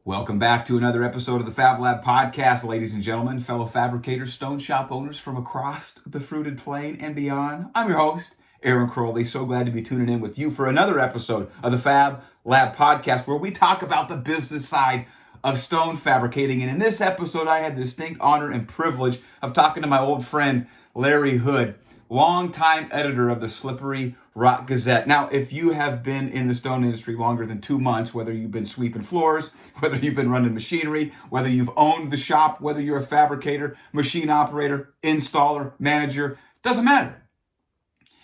Welcome back to another episode of the Fab Lab podcast, ladies and gentlemen, fellow fabricators, stone shop owners from across the fruited plain and beyond. I'm your host, Aaron Crowley. So glad to be tuning in with you for another episode of the Fab Lab podcast, where we talk about the business side of stone fabricating. And in this episode, I had the distinct honor and privilege of talking to my old friend, Larry Hood, longtime editor of the Slippery Rock Gazette. Now, if you have been in the stone industry longer than 2 months, whether you've been sweeping floors, whether you've been running machinery, whether you've owned the shop, whether you're a fabricator, machine operator, installer, manager, doesn't matter.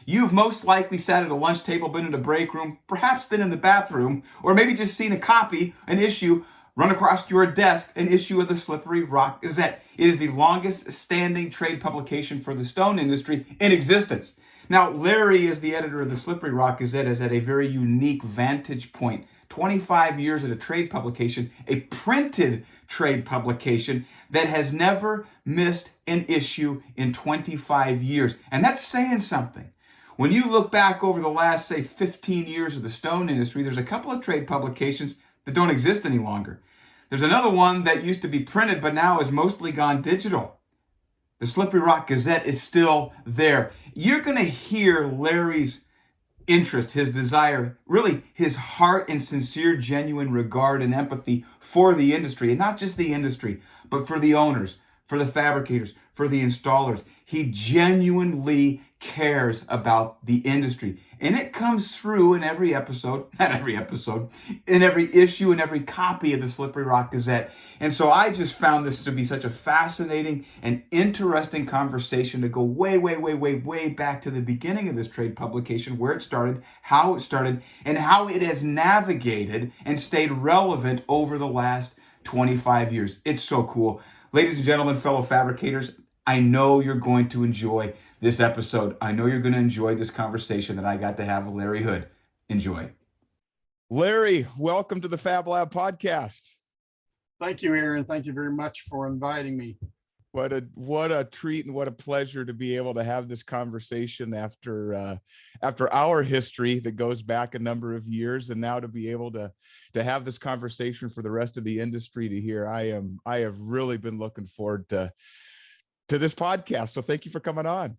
You've most likely sat at a lunch table, been in a break room, perhaps been in the bathroom, or maybe just seen a copy, an issue, run across your desk, an issue of the Slippery Rock Gazette. It is the longest standing trade publication for the stone industry in existence. Now, Larry, as the editor of the Slippery Rock Gazette, is at a very unique vantage point. 25 years at a trade publication, a printed trade publication that has never missed an issue in 25 years. And that's saying something. When you look back over the last, say, 15 years of the stone industry, there's a couple of trade publications that don't exist any longer. There's another one that used to be printed, but now has mostly gone digital. The Slippery Rock Gazette is still there. You're going to hear Larry's interest, his desire, really his heart and sincere, genuine regard and empathy for the industry, and not just the industry, but for the owners, for the fabricators, for the installers. He genuinely cares about the industry. And it comes through in every episode, in every issue, in every copy of the Slippery Rock Gazette. And so I just found this to be such a fascinating and interesting conversation to go way back to the beginning of this trade publication, where it started, and how it has navigated and stayed relevant over the last 25 years. It's so cool. Ladies and gentlemen, fellow fabricators, I know you're going to enjoy this episode. I know you're going to enjoy this conversation that I got to have with Larry Hood. Enjoy. Larry, welcome to the Fab Lab podcast. Thank you, Aaron. Thank you very much for inviting me. What a treat and what a pleasure to be able to have this conversation after our history that goes back a number of years, and now to be able to have this conversation for the rest of the industry to hear. I have really been looking forward to this podcast. So thank you for coming on.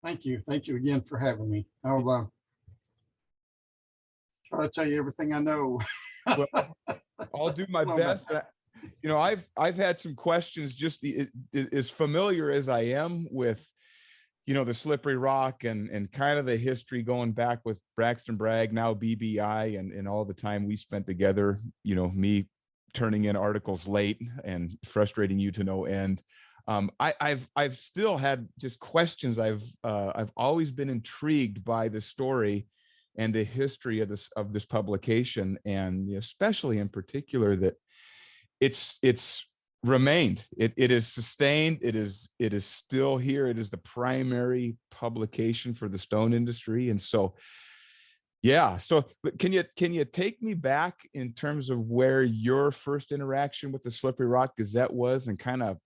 Thank you. Thank you again for having me. I'll try to tell you everything I know. Well, I'll do my best. You know, I've had some questions, just as familiar as I am with, you know, the Slippery Rock and kind of the history going back with Braxton Bragg, now BBI, and all the time we spent together, you know, me turning in articles late and frustrating you to no end. I've still had just questions. I've always been intrigued by the story and the history of this publication, and especially in particular that it's remained. It is sustained. It is still here. It is the primary publication for the stone industry, and so. Yeah. So can you take me back in terms of where your first interaction with the Slippery Rock Gazette was, and kind of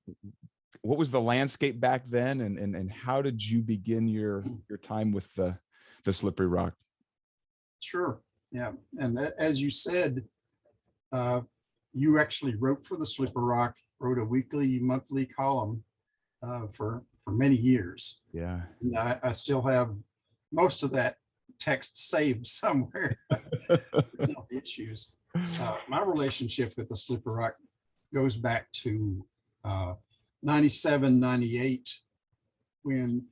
what was the landscape back then, and how did you begin your time with the Slippery Rock? Sure. Yeah. And as you said, you actually wrote for the Slippery Rock, wrote a weekly, monthly column for many years. Yeah. And I still have most of that text saved somewhere. Issues. My relationship with the Slippery Rock goes back to 97, 98, when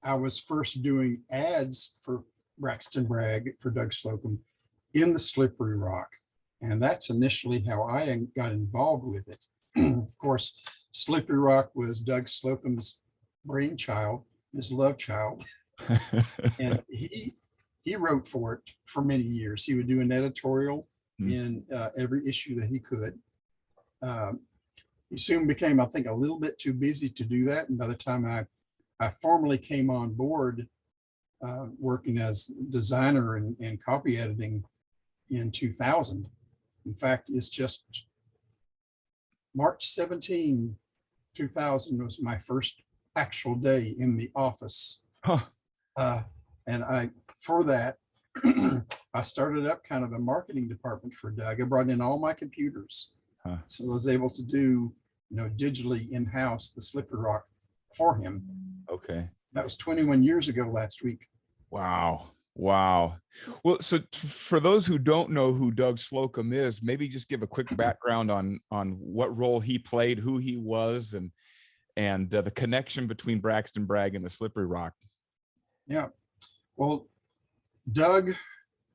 I was first doing ads for Braxton Bragg, for Doug Slocum, in the Slippery Rock. And that's initially how I got involved with it. Of course, Slippery Rock was Doug Slocum's brainchild, his love child. And he wrote for it for many years. He would do an editorial in every issue that he could. He soon became, I think, a little bit too busy to do that. And by the time I formally came on board, working as designer and copy editing in 2000, in fact, it's just March 17, 2000 was my first actual day in the office. Huh. And for that, I started up kind of a marketing department for Doug. I brought in all my computers. Huh. So I was able to do, digitally in-house the Slippery Rock for him. Okay. That was 21 years ago last week. Wow. Wow. Well, so for those who don't know who Doug Slocum is, maybe just give a quick background on what role he played, who he was, and the connection between Braxton Bragg and the Slippery Rock. Yeah. Well, Doug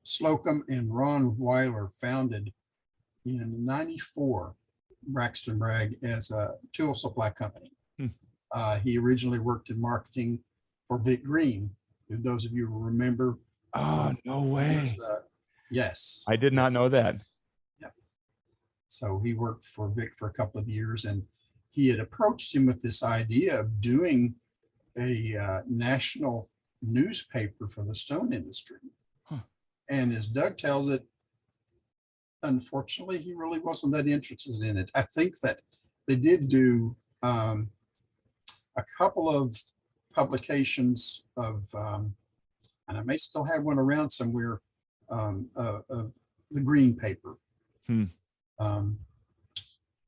Slocum and Ron Weiler founded in '94 Braxton Bragg as a tool supply company. He originally worked in marketing for Vic Green. If those of you who remember. Oh, no way. Yes. I did not know that. Yeah. So he worked for Vic for a couple of years, and he had approached him with this idea of doing a national newspaper for the stone industry. Huh. And as Doug tells it, unfortunately, he really wasn't that interested in it. I think that they did do a couple of publications of, and I may still have one around somewhere, of the green paper.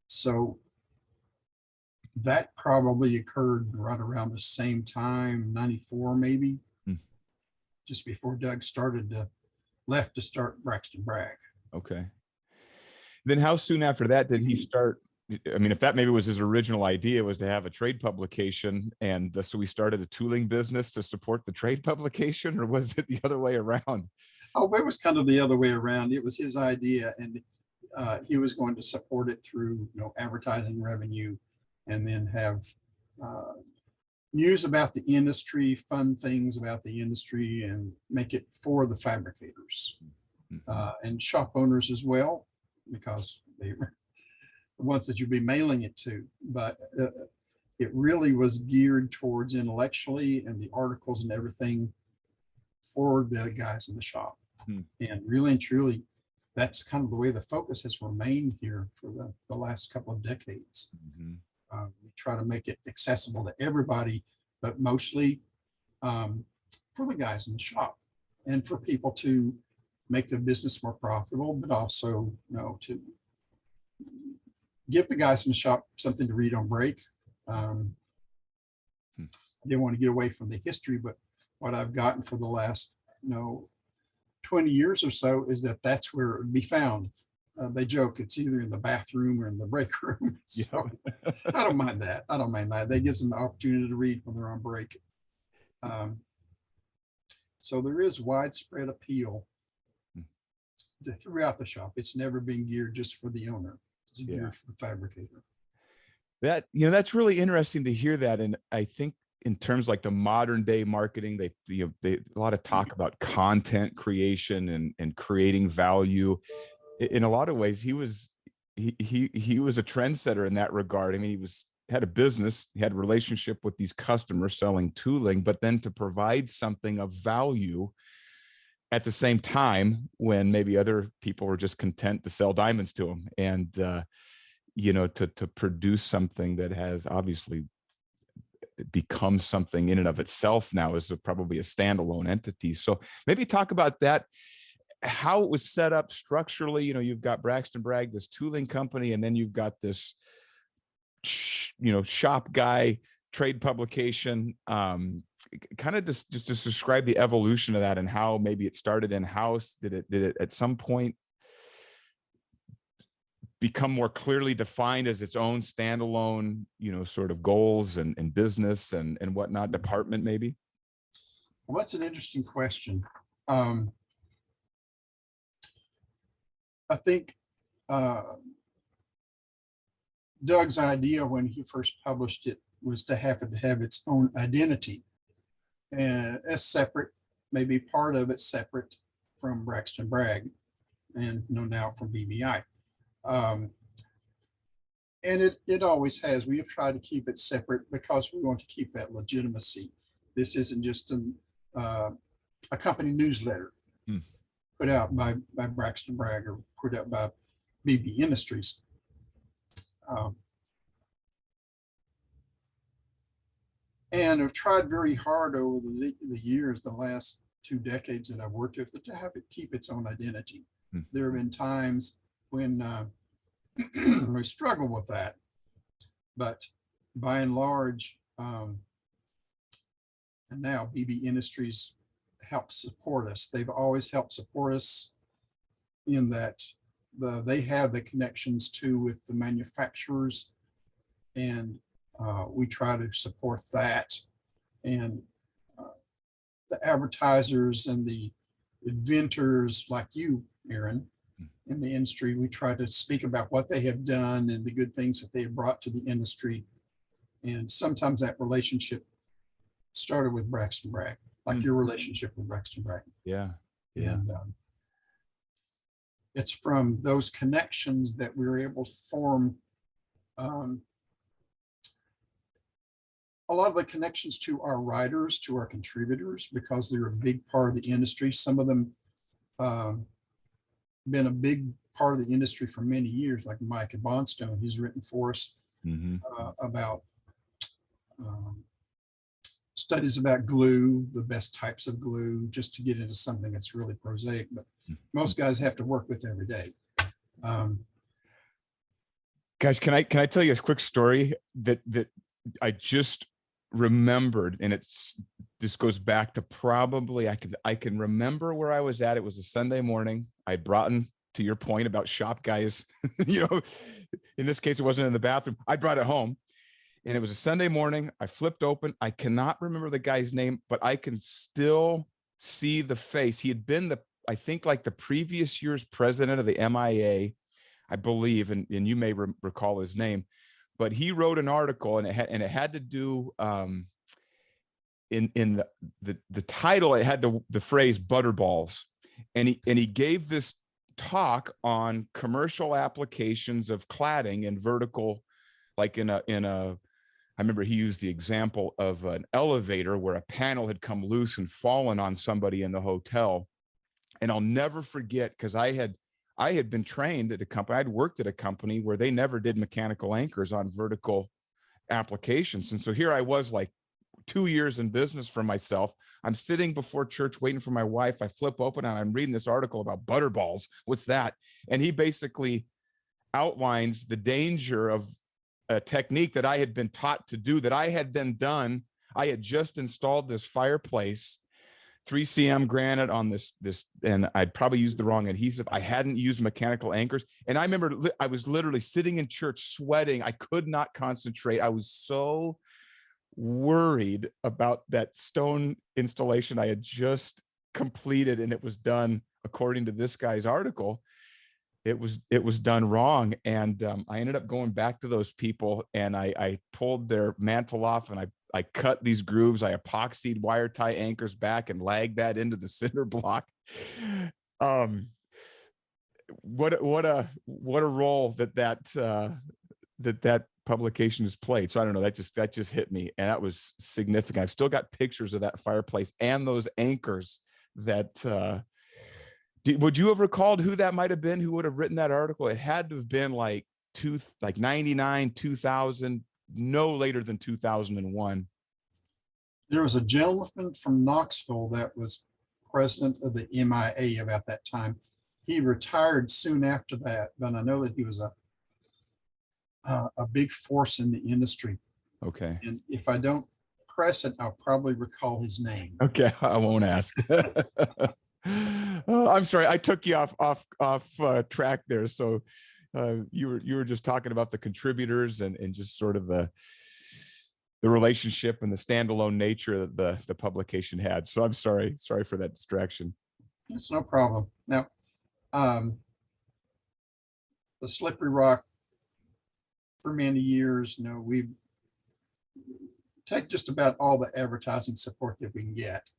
So that probably occurred right around the same time, '94 maybe, just before Doug left to start Braxton Bragg. Okay. Then how soon after that did he start? I mean, if that maybe was his original idea, was to have a trade publication, and so we started a tooling business to support the trade publication, or was it the other way around? Oh, it was kind of the other way around. It was his idea, and he was going to support it through advertising revenue, and then have news about the industry, fun things about the industry, and make it for the fabricators and shop owners as well, because they were the ones that you'd be mailing it to. But it really was geared towards intellectually, and the articles and everything for the guys in the shop. And really and truly, that's kind of the way the focus has remained here for the last couple of decades. We try to make it accessible to everybody, but mostly for the guys in the shop, and for people to make the business more profitable, but also to give the guys in the shop something to read on break. I didn't want to get away from the history, but what I've gotten for the last 20 years or so is that's where it would be found. They joke it's either in the bathroom or in the break room. So I don't mind that. That gives them the opportunity to read when they're on break. So there is widespread appeal throughout the shop. It's never been geared just for the owner. It's geared for the fabricator. That's really interesting to hear that. And I think in terms like the modern day marketing, they a lot of talk about content creation and creating value. In a lot of ways, he was a trendsetter in that regard. I mean, he had a business, he had a relationship with these customers selling tooling, but then to provide something of value at the same time when maybe other people were just content to sell diamonds to them, and to produce something that has obviously become something in and of itself now is probably a standalone entity. So maybe talk about that, how it was set up structurally. You've got Braxton Bragg, this tooling company, and then you've got this shop guy trade publication. Kind of just describe the evolution of that and how maybe it started in-house. Did it at some point become more clearly defined as its own standalone, sort of goals and business and whatnot, department maybe? Well, that's an interesting question. I think Doug's idea when he first published it was to have its own identity, and as separate, maybe part of it separate from Braxton Bragg, and no doubt from BBI. And it always has. We have tried to keep it separate because we want to keep that legitimacy. This isn't just a company newsletter put out by Braxton Bragg or put out by BB Industries. And I've tried very hard over the years, the last 2 decades that I've worked with it to have it keep its own identity. Hmm. There have been times when we struggle with that, but by and large, and now BB Industries helps support us. They've always helped support us in that they have the connections too with the manufacturers, and we try to support that. And the advertisers and the inventors like you, Aaron, in the industry, we try to speak about what they have done and the good things that they have brought to the industry. And sometimes that relationship started with Braxton Bragg, like your relationship with Braxton Bragg. Yeah. And it's from those connections that we were able to form a lot of the connections to our writers, to our contributors, because they're a big part of the industry. Some of them been a big part of the industry for many years, like Mike Bonstone. He's written for us about studies about glue, the best types of glue, just to get into something that's really prosaic, but most guys have to work with every day. Guys, can I tell you a quick story that I just remembered, and this goes back to probably I can remember where I was at. It was a Sunday morning. I brought in, to your point about shop guys, in this case, it wasn't in the bathroom. I brought it home, and it was a Sunday morning. I flipped open. I cannot remember the guy's name, but I can still see the face. He had been I think like the previous year's president of the MIA, I believe, and you may recall his name, but he wrote an article, and it had to do in the title. It had the phrase butterballs, and he gave this talk on commercial applications of cladding and vertical, like in a. I remember he used the example of an elevator where a panel had come loose and fallen on somebody in the hotel, and I'll never forget, because I had been trained at a company. I'd worked at a company where they never did mechanical anchors on vertical applications. And so here I was, like 2 years in business for myself. I'm sitting before church waiting for my wife. I flip open and I'm reading this article about butterballs. What's that? And he basically outlines the danger of a technique that I had been taught to do, that I had then done. I had just installed this fireplace, 3cm granite on this, and I'd probably used the wrong adhesive. I hadn't used mechanical anchors. And I remember I was literally sitting in church sweating. I could not concentrate. I was so worried about that stone installation I had just completed, and it was done according to this guy's article. It was done wrong. And I ended up going back to those people, and I pulled their mantle off, and I cut these grooves. I epoxied wire tie anchors back and lagged that into the cinder block. What a role that publication has played. So I don't know, that just hit me, and that was significant. I've still got pictures of that fireplace and those anchors. That would you have recalled who that might have been, who would have written that article? It had to have been like 99, 2000, no later than 2001. There was a gentleman from Knoxville that was president of the MIA about that time. He retired soon after that, but I know that he was a big force in the industry. Okay. And if I don't press it, I'll probably recall his name. Okay, I won't ask. I'm sorry, I took you off track there. So you were just talking about the contributors and just sort of the relationship and the standalone nature that the publication had. So I'm sorry for that distraction. It's no problem. Now, the Slippery Rock, for many years, we take just about all the advertising support that we can get.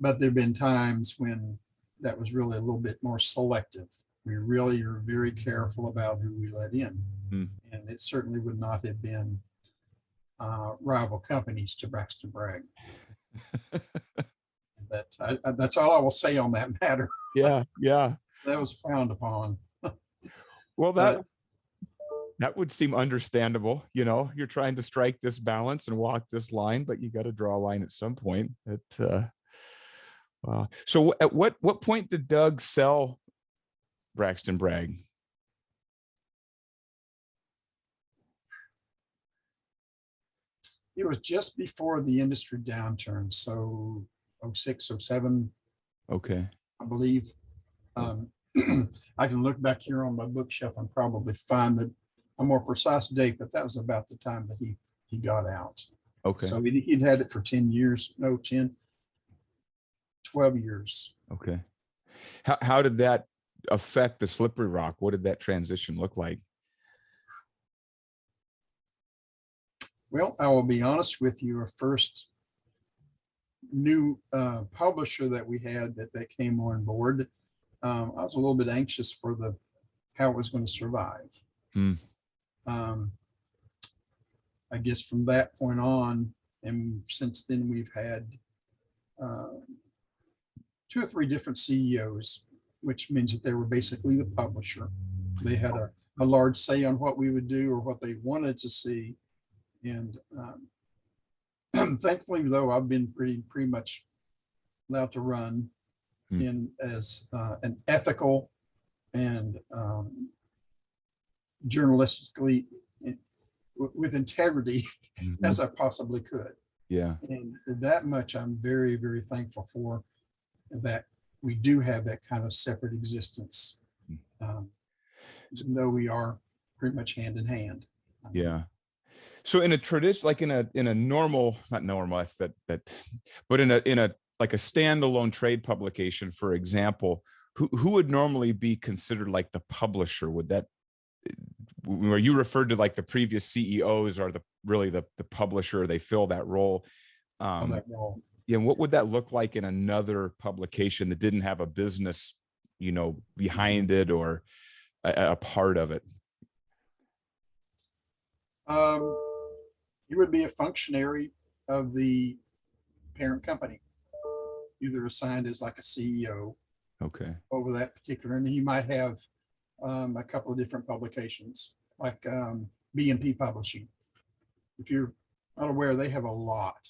But there've been times when that was really a little bit more selective. We really are very careful about who we let in. And it certainly would not have been rival companies to Braxton Bragg. That's all I will say on that matter. Yeah. That was frowned upon. Well, That would seem understandable. You're trying to strike this balance and walk this line, but you got to draw a line at some point. So at what point did Doug sell Braxton Bragg? It was just before the industry downturn, so 06, 07, Okay. I believe. I can look back here on my bookshelf and probably find a more precise date, but that was about the time that he got out. Okay. So he'd had it for 10 years, 12 years. Okay. How did that affect the Slippery Rock? What did that transition look like? Well, I will be honest with you. Our first new publisher that we had that came on board, I was a little bit anxious for how it was going to survive. I guess from that point on, and since then we've had 2 or 3 different CEOs, which means that they were basically the publisher. They had a large say on what we would do or what they wanted to see. And thankfully, though, I've been pretty much allowed to run in as an ethical and journalistically with integrity as I possibly could. Yeah. And that much I'm very, very thankful for, that we do have that kind of separate existence. Though we are pretty much hand in hand. Yeah. So in a tradition, like in a normal, not normal, that's that, but in a like a standalone trade publication, for example, who would normally be considered like the publisher? Would that, where you referred to like the previous CEOs are really the publisher, they fill that role. Yeah. What would that look like in another publication that didn't have a business, behind it or a part of it? You would be a functionary of the parent company, either assigned as like a CEO. Okay. Over that particular, and you might have a couple of different publications, like B&P Publishing. If you're not aware, they have a lot.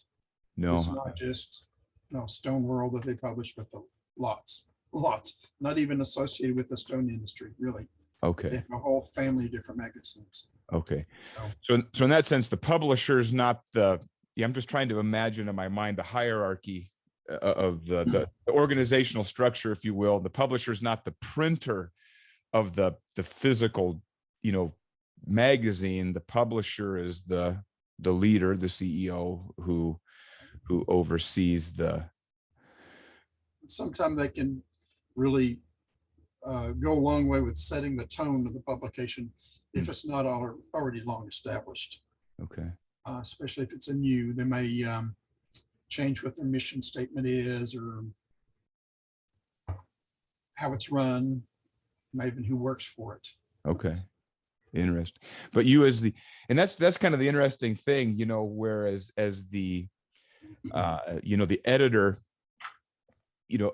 No, it's not just Stone World that they publish, but the lots, not even associated with the stone industry, really. Okay. They have a whole family of different magazines. Okay. So in that sense, the publisher is not I'm just trying to imagine in my mind the hierarchy of the organizational structure, if you will. The publisher is not the printer of the physical, magazine. The publisher is the leader, the CEO who oversees the. Sometimes they can really go a long way with setting the tone of the publication if it's not already long established. Okay. Especially if it's a new, they may change what their mission statement is or how it's run, maybe even who works for it. Okay. Interesting. But you and that's kind of the interesting thing, whereas as the the editor,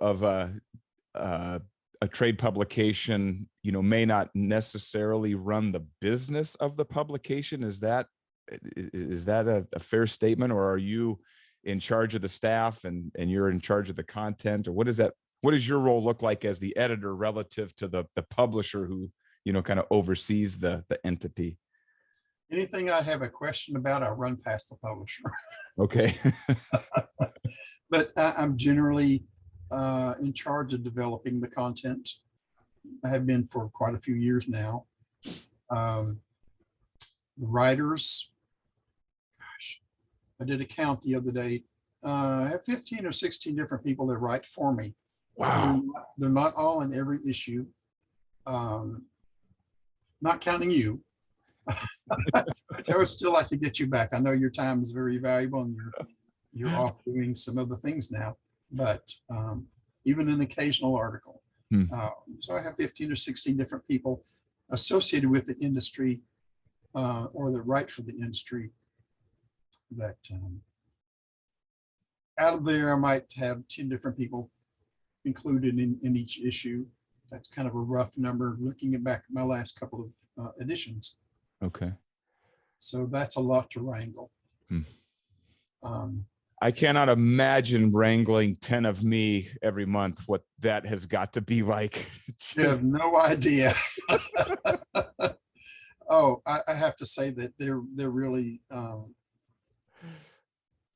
of a trade publication, may not necessarily run the business of the publication. Is that a fair statement, or are you in charge of the staff and you're in charge of the content, or what does your role look like as the editor relative to the publisher who, kind of oversees the entity? Anything I have a question about, I run past the publisher. Okay. But I'm generally in charge of developing the content. I have been for quite a few years now. The writers, gosh, I did a count the other day. I have 15 or 16 different people that write for me. Wow. They're not all in every issue. Not counting you. I would still like to get you back. I know your time is very valuable and you're off doing some other things now, but even an occasional article. So I have 15 or 16 different people associated with the industry or that write for the industry that out of there, I might have 10 different people included in each issue. That's kind of a rough number looking back at my last couple of editions. Okay. So that's a lot to wrangle. Hmm. Um, I cannot imagine wrangling 10 of me every month, what that has got to be like. you have no idea. Oh, I have to say that they're really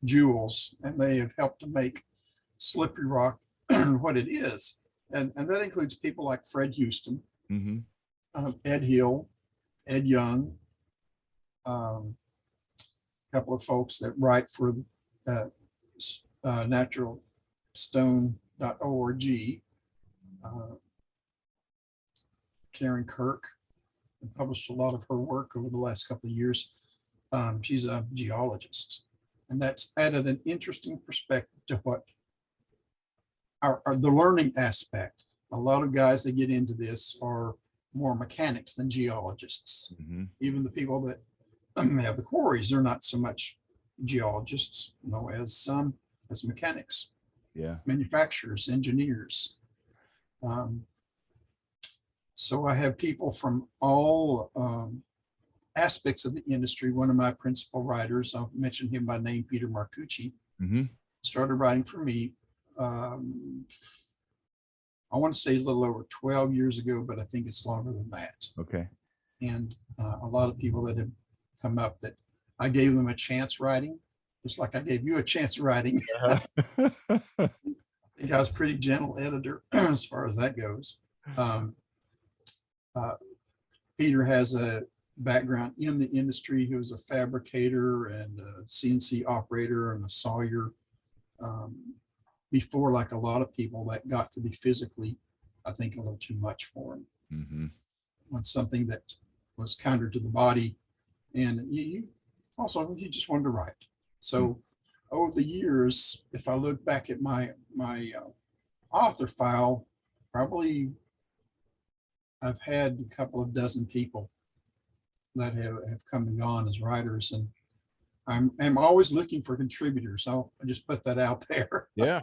jewels, and they have helped to make Slippery Rock what it is. And that includes people like Fred Houston, Mm-hmm. Ed Hill, Ed Young, a couple of folks that write for naturalstone.org. Karen Kirk published a lot of her work over the last couple of years. She's a geologist, and that's added an interesting perspective to what the learning aspect. A lot of guys that get into this are more mechanics than geologists. Mm-hmm. Even the people that have the quarries, they're not so much geologists, as mechanics, Yeah. manufacturers, engineers. So I have people from all aspects of the industry. One of my principal writers, I'll mention him by name, Peter Marcucci, Mm-hmm. started writing for me. I want to say a little over 12 years ago, but I think it's longer than that. Okay. And a lot of people that have come up that I gave them a chance writing, just like I gave you a chance writing. Uh-huh. I think I was pretty gentle editor as far as that goes. Peter has a background in the industry. He was a fabricator and a CNC operator and a sawyer before, like a lot of people, that got to be physically, I think, a little too much for him. Mm-hmm. On something that was kinder to the body. And you just wanted to write. So over the years, if I look back at my author file, probably I've had a couple of dozen people that have come and gone as writers, and I'm always looking for contributors. I just put that out there. Yeah.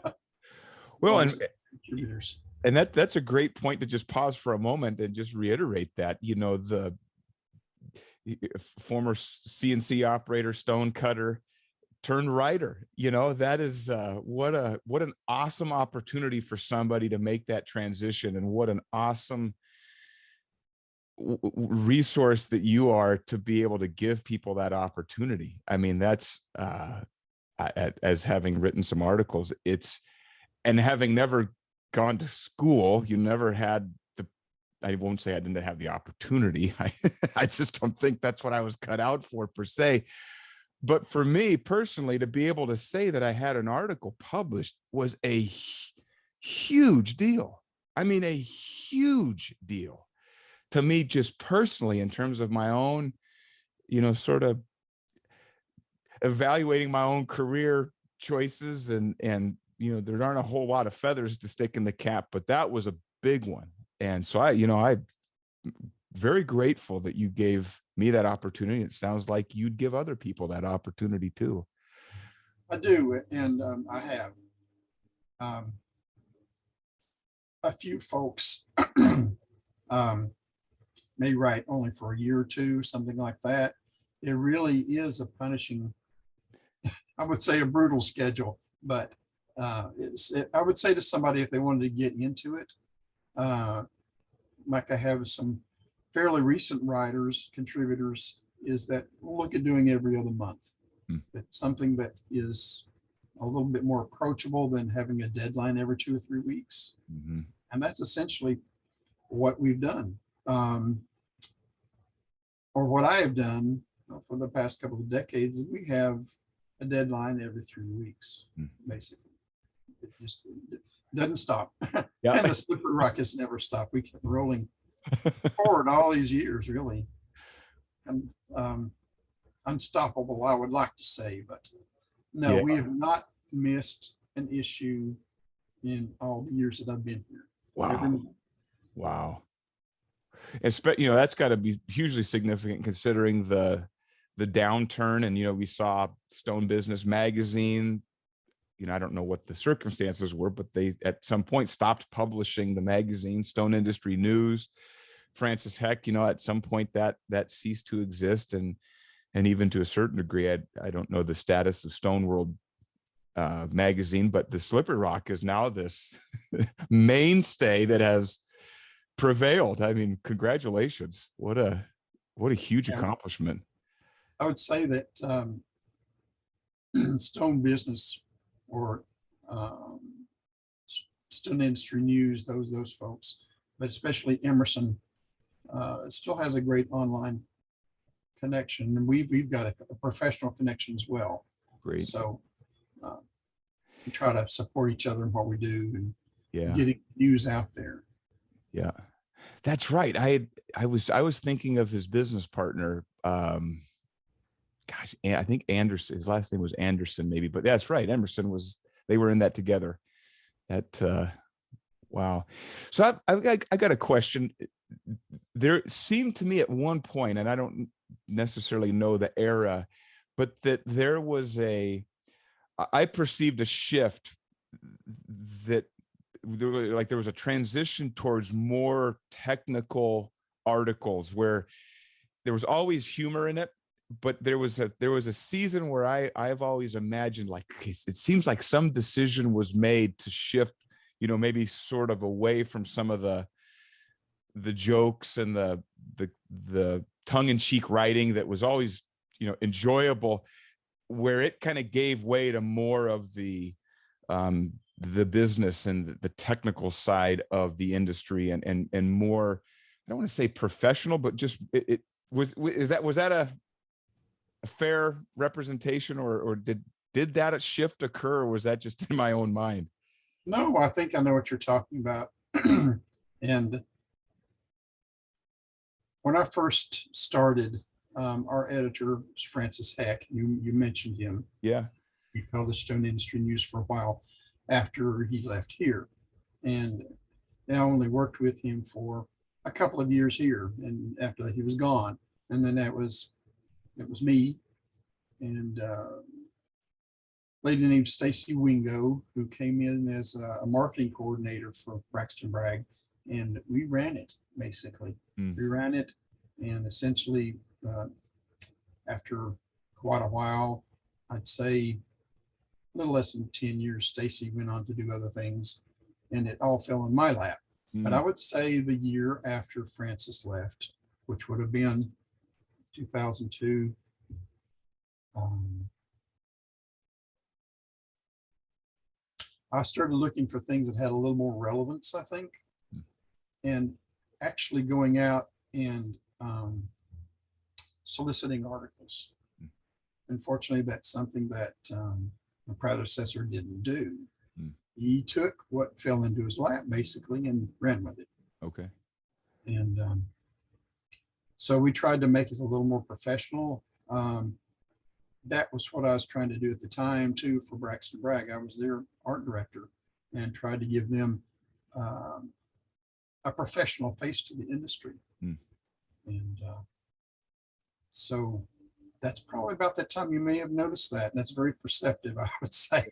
Well, and contributors. And that's a great point to just pause for a moment and just reiterate that, the former CNC operator, stone cutter turned writer, that is what an awesome opportunity for somebody to make that transition, and what an awesome resource that you are to be able to give people that opportunity. I mean, that's as having written some articles, and having never gone to school, you never had I won't say I didn't have the opportunity. I just don't think that's what I was cut out for per se. But for me personally, to be able to say that I had an article published was a huge deal. I mean, a huge deal to me, just personally, in terms of my own, sort of evaluating my own career choices, and there aren't a whole lot of feathers to stick in the cap, but that was a big one. And so I'm very grateful that you gave me that opportunity. It sounds like you'd give other people that opportunity too. I do, and I have a few folks may write only for a year or two, something like that. It really is a punishing, I would say a brutal schedule, but I would say to somebody, if they wanted to get into it, like I have some fairly recent writers, contributors, is that we'll look at doing every other month. It's something that is a little bit more approachable than having a deadline every 2 or 3 weeks. Mm-hmm. And that's essentially what we've done. Or what I have done for the past couple of decades is we have a deadline every 3 weeks, basically. It just doesn't stop. Yeah. And the Slippery Rock has never stopped. We kept rolling forward all these years, really. And unstoppable, I would like to say, but no, we have not missed an issue in all the years that I've been here. Wow. That's got to be hugely significant considering the downturn. And, we saw Stone Business Magazine, I don't know what the circumstances were, but they at some point stopped publishing the magazine. Stone Industry News Francis Heck, at some point that ceased to exist, and even to a certain degree, I don't know the status of Stone World magazine, but the Slippery Rock is now this mainstay that has prevailed. I mean, congratulations! What a huge accomplishment. I would say that Stone Business or Stone Industry News, those folks, but especially Emerson, still has a great online connection, and we've got a professional connection as well. Great. So we try to support each other in what we do and Yeah, getting news out there. Yeah, that's right. I was thinking of his business partner. Gosh, I think Anderson. His last name was Anderson, maybe, but that's right. Emerson they were in that together. That wow. So I got a question. There seemed to me at one point, and I don't necessarily know the era, but that there was I perceived a shift that there was a transition towards more technical articles where there was always humor in it, but there was a season where I've always imagined, like, it seems like some decision was made to shift, maybe sort of away from some of the jokes and the tongue-in-cheek writing that was always, enjoyable, where it kind of gave way to more of the business and the technical side of the industry, and more, I don't want to say professional, but just was that a fair representation, or did that shift occur, or was that just in my own mind? No, I think I know what you're talking about. And when I first started, our editor was Francis Heck. You mentioned him. Yeah. He published Stone Industry News for a while after he left here, and I only worked with him for a couple of years here, and after he was gone, and then it was me and a lady named Stacy Wingo, who came in as a marketing coordinator for Braxton Bragg, and we ran it basically. We ran it, and essentially after quite a while, I'd say a little less than 10 years, Stacy went on to do other things, and it all fell in my lap. But I would say the year after Francis left, which would have been 2002, I started looking for things that had a little more relevance, I think, and actually going out and soliciting articles. Unfortunately, that's something that my predecessor didn't do. He took what fell into his lap basically and ran with it. Okay. And so we tried to make it a little more professional. That was what I was trying to do at the time too for Braxton Bragg. I was their art director and tried to give them a professional face to the industry. And so that's probably about that time you may have noticed that. And that's very perceptive, I would say.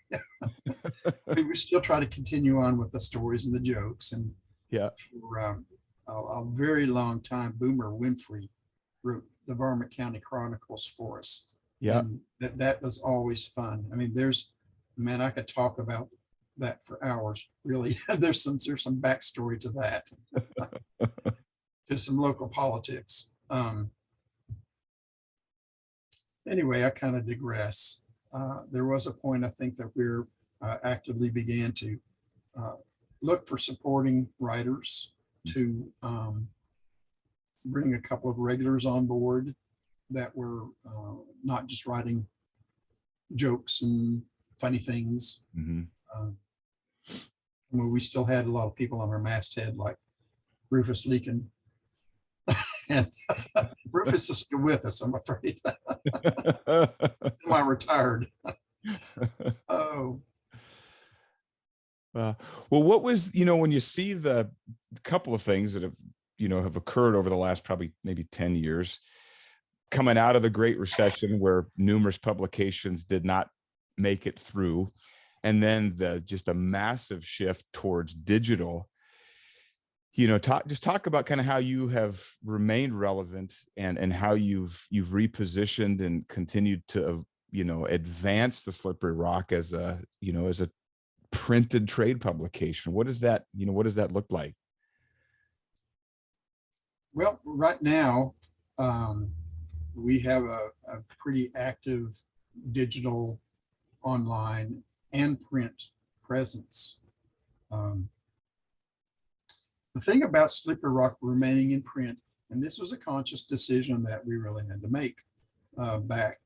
We still try to continue on with the stories and the jokes. And yeah, for a very long time, Boomer Winfrey wrote the Varmont County Chronicles for us. Yeah, and that was always fun. I mean, man, I could talk about that for hours. Really, there's some backstory to that, to some local politics. Anyway, I kind of digress. There was a point, I think, that we're actively began to look for supporting writers to bring a couple of regulars on board that were not just writing jokes and funny things. We still had a lot of people on our masthead, like Rufus Leakin. And Rufus is still with us, I'm afraid. Semi-retired. Oh. Well, what was, when you see the couple of things that have occurred over the last probably maybe 10 years, coming out of the Great Recession, where numerous publications did not make it through, and then just a massive shift towards digital. talk about kind of how you have remained relevant and how you've repositioned and continued to, advance the Slippery Rock as a printed trade publication. What does that look like? Well, right now, we have a pretty active digital, online, and print presence. The thing about Slippery Rock remaining in print, and this was a conscious decision that we really had to make back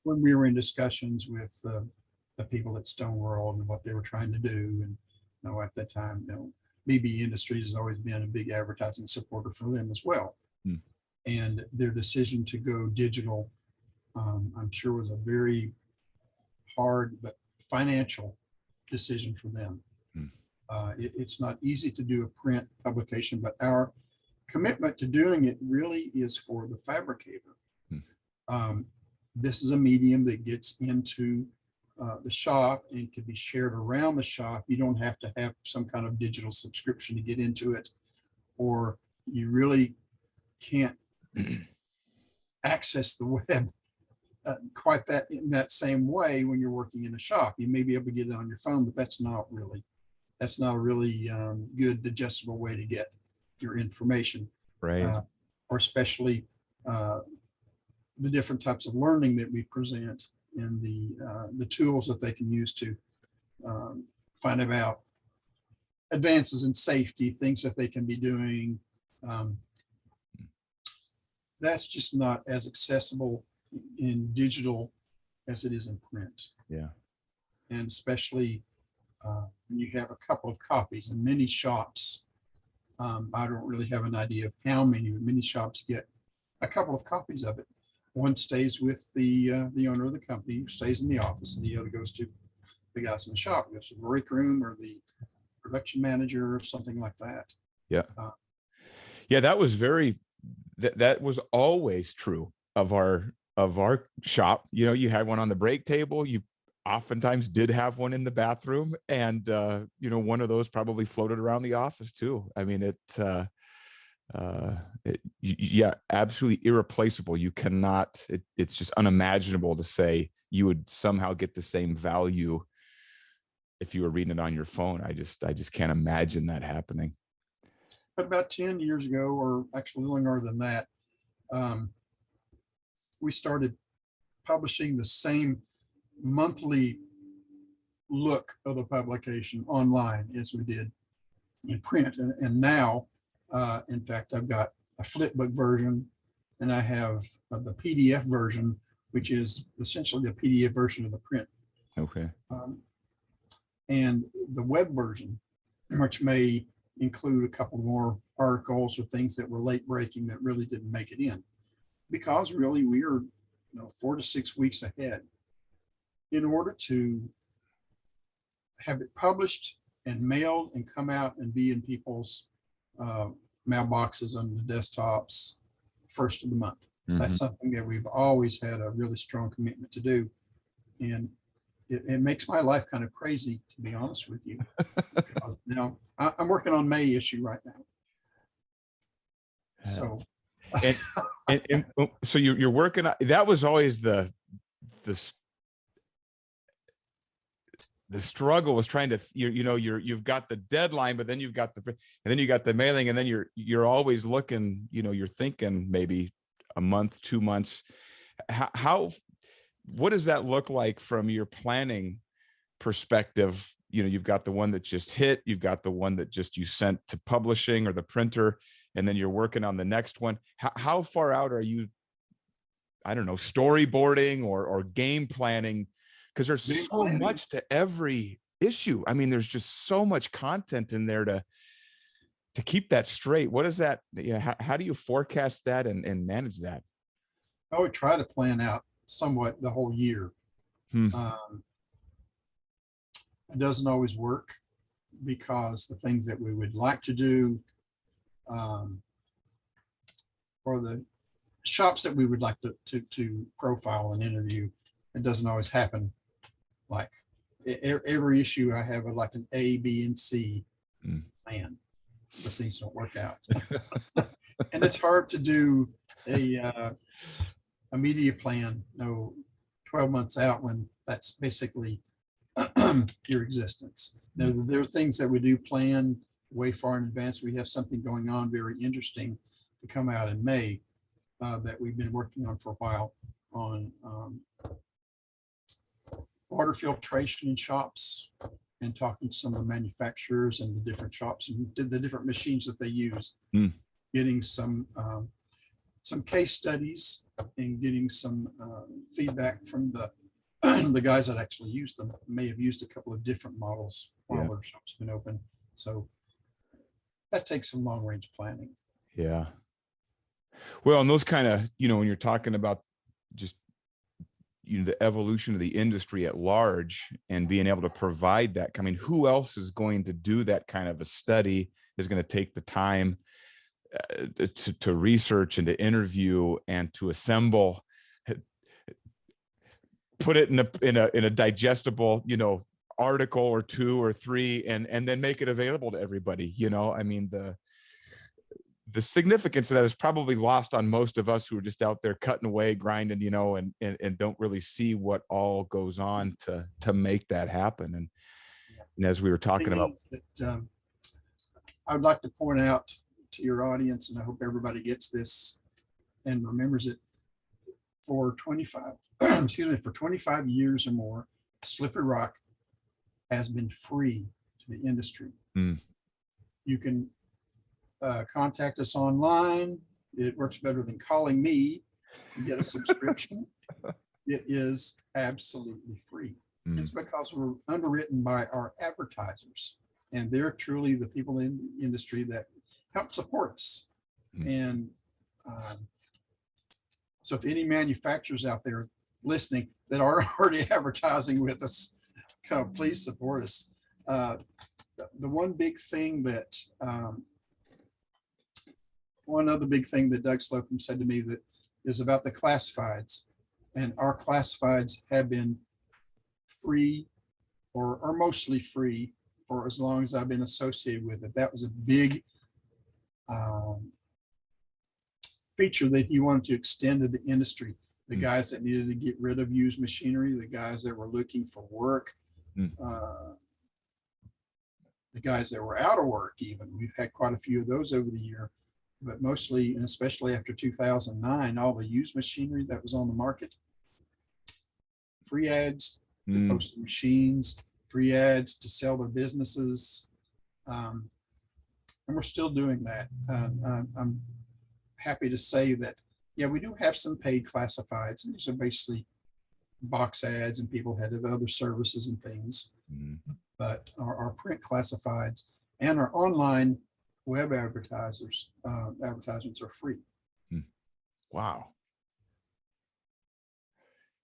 when we were in discussions with the people at Stone World and what they were trying to do. And at that time, BB Industries has always been a big advertising supporter for them as well. And their decision to go digital, I'm sure, was a very hard but financial decision for them. It's not easy to do a print publication, but our commitment to doing it really is for the fabricator. This is a medium that gets into the shop and can be shared around the shop. You don't have to have some kind of digital subscription to get into it, or you really can't access the web quite that in that same way when you're working in a shop. You may be able to get it on your phone, but that's not a really good digestible way to get your information, right? Or especially the different types of learning that we present and the tools that they can use to find about advances in safety, things that they can be doing. That's just not as accessible in digital as it is in print. Yeah. And especially when you have a couple of copies, and many shops, I don't really have an idea of how many shops get a couple of copies of it. One stays with the owner of the company, who stays in the office, and the other goes to the guys in the shop, goes to the break room or the production manager or something like that. Yeah. Yeah, that was that was always true of our shop. You had one on the break table. You oftentimes did have one in the bathroom, and one of those probably floated around the office too. I mean, yeah, absolutely irreplaceable. You cannot, it's just unimaginable to say you would somehow get the same value if you were reading it on your phone. I just can't imagine that happening. But about 10 years ago, or actually longer than that, we started publishing the same monthly look of the publication online as we did in print. And now, in fact, I've got a flipbook version, and I have the PDF version, which is essentially the PDF version of the print. Okay. And the web version, which may include a couple more articles or things that were late breaking that really didn't make it in, because really we are 4 to 6 weeks ahead in order to have it published and mailed and come out and be in people's mailboxes on the desktops first of the month. Mm-hmm. That's something that we've always had a really strong commitment to do. And it makes my life kind of crazy, to be honest with you, because now I'm working on May issue right now. So, and so you're working on, that was always the struggle, was trying to, you've got the deadline, but then you've got the mailing, and then you're always looking, you're thinking maybe a month, 2 months. What does that look like from your planning perspective? You've got the one that just hit, you've got the one that just you sent to publishing or the printer, and then you're working on the next one. How far out are you, I don't know, storyboarding or game planning? Because there's so much to every issue. I mean, there's just so much content in there to keep that straight. What is that? How do you forecast that and manage that? I would try to plan out somewhat the whole year. It doesn't always work, because the things that we would like to do, or the shops that we would like to profile and interview, it doesn't always happen. Like every issue I have like an A, B, and C, plan, but things don't work out. And it's hard to do a media plan, 12 months out, when that's basically your existence. Now, there are things that we do plan way far in advance. We have something going on very interesting to come out in May that we've been working on for a while on water filtration in shops, and talking to some of the manufacturers and the different shops and the different machines that they use, getting some case studies and getting some feedback from the guys that actually use them. May have used a couple of different models while their shop's been open. So that takes some long range planning. Yeah. Well, and those kind of, when you're talking about just, the evolution of the industry at large and being able to provide that, I mean, who else is going to do that kind of a study, is going to take the time to research and to interview and to assemble, put it in a digestible, article or 2 or 3, and then make it available to everybody. I mean, the significance of that is probably lost on most of us who are just out there cutting away, grinding, and don't really see what all goes on to make that happen. And as we were talking about, that, I'd like to point out to your audience, and I hope everybody gets this and remembers it, for 25 years or more, Slippery Rock has been free to the industry. You can contact us online. It works better than calling me. You get a subscription. It is absolutely free. It's because we're underwritten by our advertisers, and they're truly the people in the industry that help support us. And so if any manufacturers out there listening that are already advertising with us, please support us. The one big thing that one other big thing that Doug Slocum said to me that is about the classifieds, and our classifieds have been free or mostly free for as long as I've been associated with it. That was a big feature that he wanted to extend to the industry. The guys that needed to get rid of used machinery, the guys that were looking for work, the guys that were out of work even. We've had quite a few of those over the year. But mostly, and especially after 2009, all the used machinery that was on the market, free ads to post the machines, free ads to sell their businesses. And we're still doing that. I'm happy to say that, we do have some paid classifieds. And these are basically box ads, and people had other services and things. But our print classifieds and our online web advertisements are free. Wow.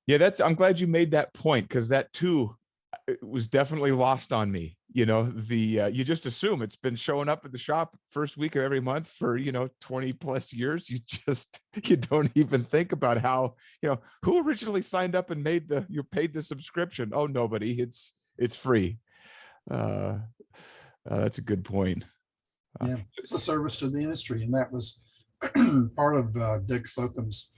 Yeah, I'm glad you made that point, because that too was definitely lost on me. You just assume it's been showing up at the shop first week of every month for 20 plus years. You don't even think about how, who originally signed up and paid the subscription. Oh, nobody. It's free. That's a good point. It's a service to the industry, and that was part of Doug Slocum's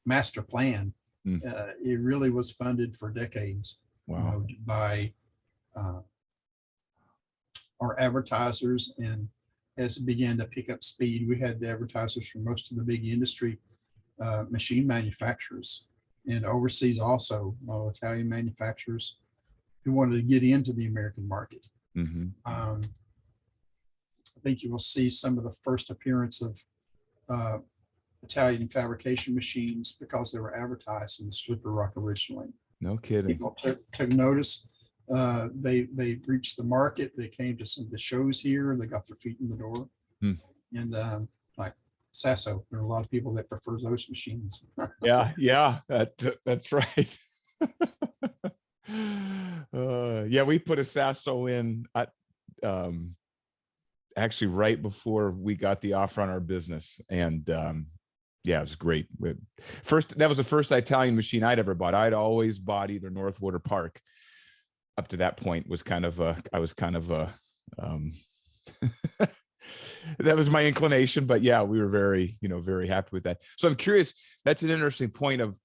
master plan. It really was funded for decades. Wow. By our advertisers, and as it began to pick up speed, we had the advertisers from most of the big industry machine manufacturers, and overseas also Italian manufacturers who wanted to get into the American market. I think you will see some of the first appearance of Italian fabrication machines because they were advertised in the Slippery Rock originally. No kidding. People took notice. They reached the market. They came to some of the shows here. They got their feet in the door. And like Sasso, there are a lot of people that prefer those machines. Yeah, that's right. We put a Sasso in at actually right before we got the offer on our business, and it was great. That was the first Italian machine I'd ever bought. I'd always bought either Northwood or Park. Up to that point was I was kind of a That was my inclination, but yeah, we were very, very happy with that. So I'm curious, that's an interesting point of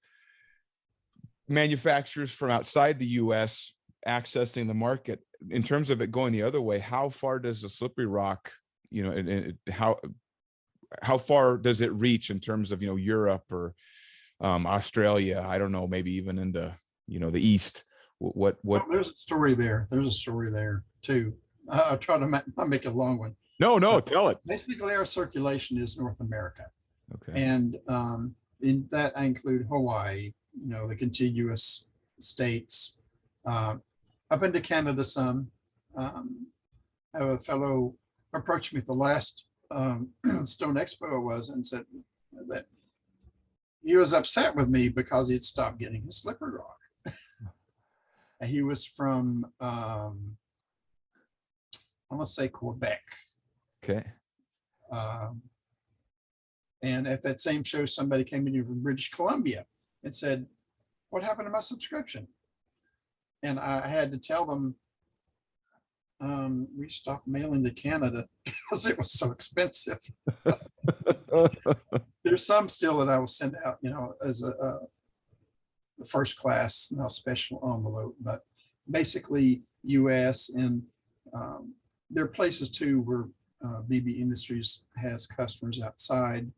manufacturers from outside the US accessing the market. In terms of it going the other way, how far does the Slippery Rock, and how far does it reach in terms of, Europe or Australia? I don't know, maybe even into, the East. What? Well, there's a story there. There's a story there too. I'll try to not make it a long one. No, tell it. Basically, our circulation is North America. Okay. And in that, I include Hawaii, the contiguous states, up into Canada some. I have a fellow approached me at the last Stone Expo I was and said that he was upset with me because he had stopped getting his Slippery Rock. And he was from, I want to say Quebec. Okay. And at that same show, somebody came in from British Columbia and said, "What happened to my subscription?" And I had to tell them, we stopped mailing to Canada because it was so expensive. There's some still that I will send out, as a first class, special envelope, but basically US, and there are places too where BB Industries has customers outside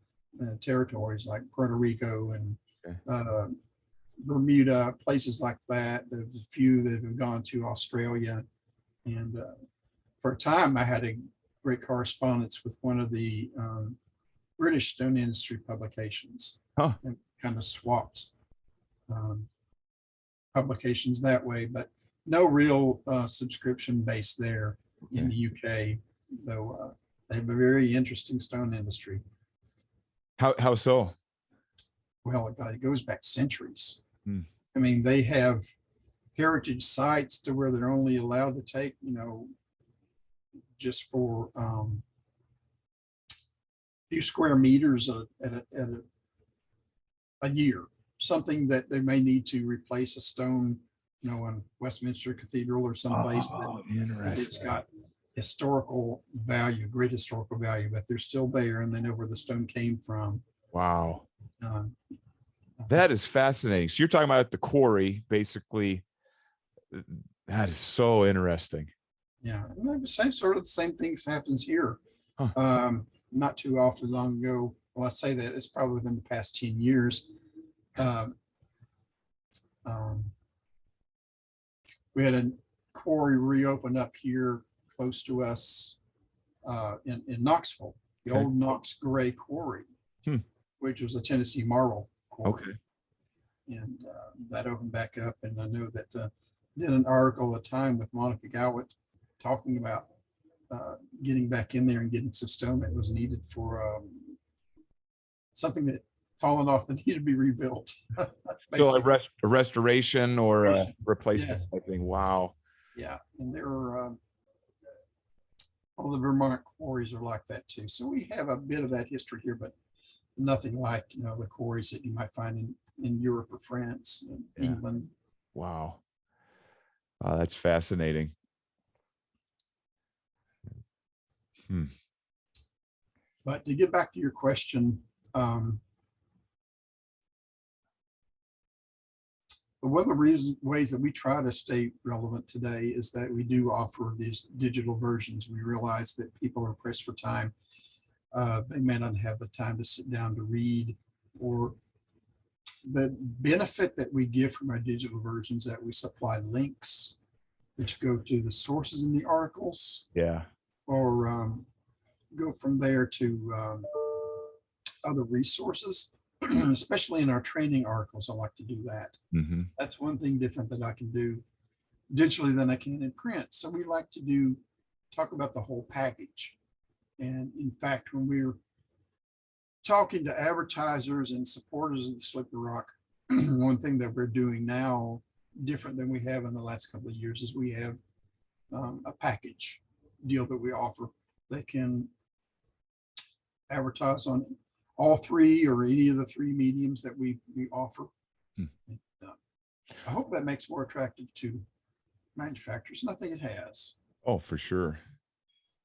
territories like Puerto Rico and Bermuda, places like that. There's a few that have gone to Australia. And for a time, I had a great correspondence with one of the British stone industry publications, and kind of swapped publications that way, but no real subscription base there in the UK, though they have a very interesting stone industry. How so? Well, it goes back centuries. Hmm. I mean, they have heritage sites to where they're only allowed to take, just for a few square meters a year, something that they may need to replace a stone, in Westminster Cathedral or someplace that it's got historical value, great historical value, but they're still there and they know where the stone came from. Wow. That is fascinating. So you're talking about the quarry, basically. That is so interesting. Yeah, and the same things happens here. Huh. Not too often long ago. Well, I say that it's probably within the past 10 years. We had a quarry reopen up here close to us in Knoxville, the old Knox Gray Quarry, which was a Tennessee marble quarry. Okay. And that opened back up. And I know that did an article at the time with Monica Gowett talking about getting back in there and getting some stone that was needed for something that fallen off that needed to be rebuilt. So a restoration or a replacement type thing. Wow. Yeah, and there are all the Vermont quarries are like that too. So we have a bit of that history here, but nothing like the quarries that you might find in Europe or France and England. Wow. That's fascinating. But to get back to your question, one of the ways that we try to stay relevant today is that we do offer these digital versions. We realize that people are pressed for time. They may not have the time to sit down to read, or the benefit that we give from our digital versions that we supply links which go to the sources in the articles. Yeah. Or go from there to other resources, especially in our training articles. I like to do that. Mm-hmm. That's one thing different that I can do digitally than I can in print. So we like to talk about the whole package. And in fact, when we're talking to advertisers and supporters of the Slippery Rock, one thing that we're doing now different than we have in the last couple of years is we have a package deal that we offer. They can advertise on all three or any of the three mediums that we offer. I hope that makes more attractive to manufacturers, and I think it has. Oh, for sure.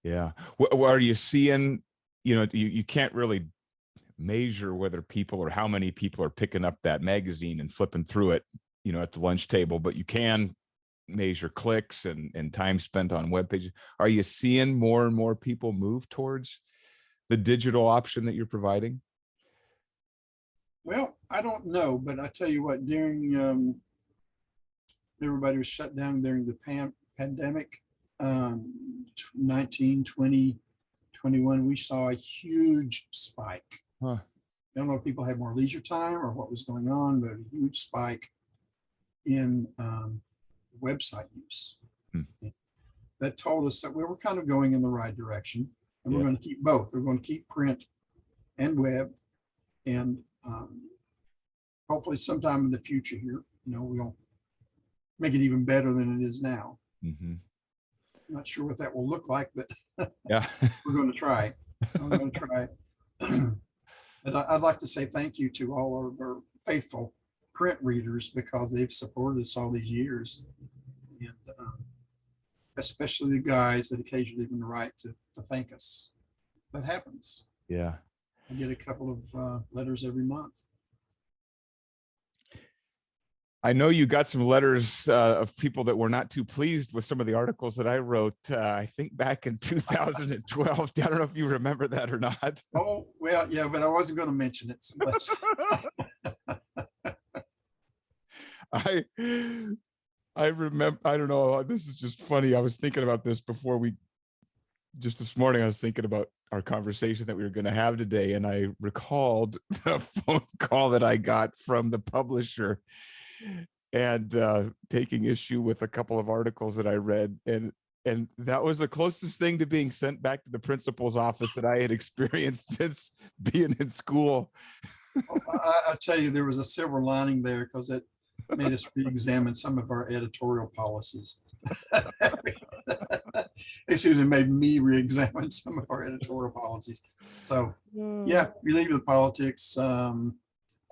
Yeah. What are you seeing? You can't really measure whether people or how many people are picking up that magazine and flipping through it, at the lunch table, but you can measure clicks and time spent on web pages. Are you seeing more and more people move towards the digital option that you're providing? Well, I don't know, but I tell you what, during everybody was shut down during the pandemic, 19, 20, 21, we saw a huge spike. Huh. I don't know if people had more leisure time or what was going on, but a huge spike in website use. That told us that we were kind of going in the right direction, and we're going to keep both. We're going to keep print and web, and hopefully sometime in the future here, we'll make it even better than it is now. Mm-hmm. I'm not sure what that will look like, but Yeah. we're going to try. I'm going to try. And I'd like to say thank you to all of our faithful print readers, because they've supported us all these years, and especially the guys that occasionally even write to thank us. That happens. Yeah. I get a couple of letters every month. I know you got some letters of people that were not too pleased with some of the articles that I wrote, I think back in 2012. I don't know if you remember that or not. Oh, well, yeah, but I wasn't going to mention it. So I remember, I don't know, this is just funny. I was thinking about this just this morning, I was thinking about our conversation that we were going to have today, and I recalled the phone call that I got from the publisher and taking issue with a couple of articles that I read, and that was the closest thing to being sent back to the principal's office that I had experienced since being in school. I tell you, there was a silver lining there, because it made us re-examine some of our editorial policies. Excuse me, made me re-examine some of our editorial policies. So yeah, we leave the politics to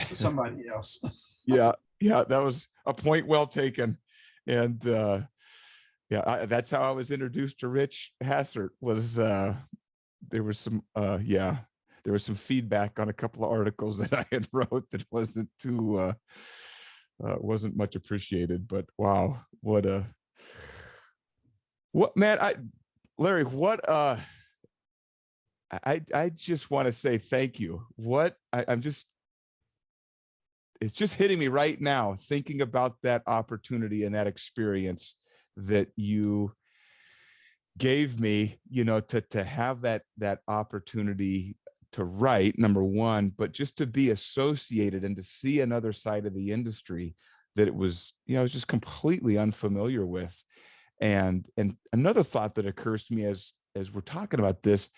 somebody else. Yeah, that was a point well taken. And that's how I was introduced to Rich Hassert. Was there was some there was some feedback on a couple of articles that I had wrote that wasn't too wasn't much appreciated. But wow, what man, Larry, I just want to say thank you. It's just hitting me right now, thinking about that opportunity and that experience that you gave me, to have that opportunity to write, number one, but just to be associated and to see another side of the industry that it was, I was just completely unfamiliar with. And another thought that occurs to me as we're talking about this,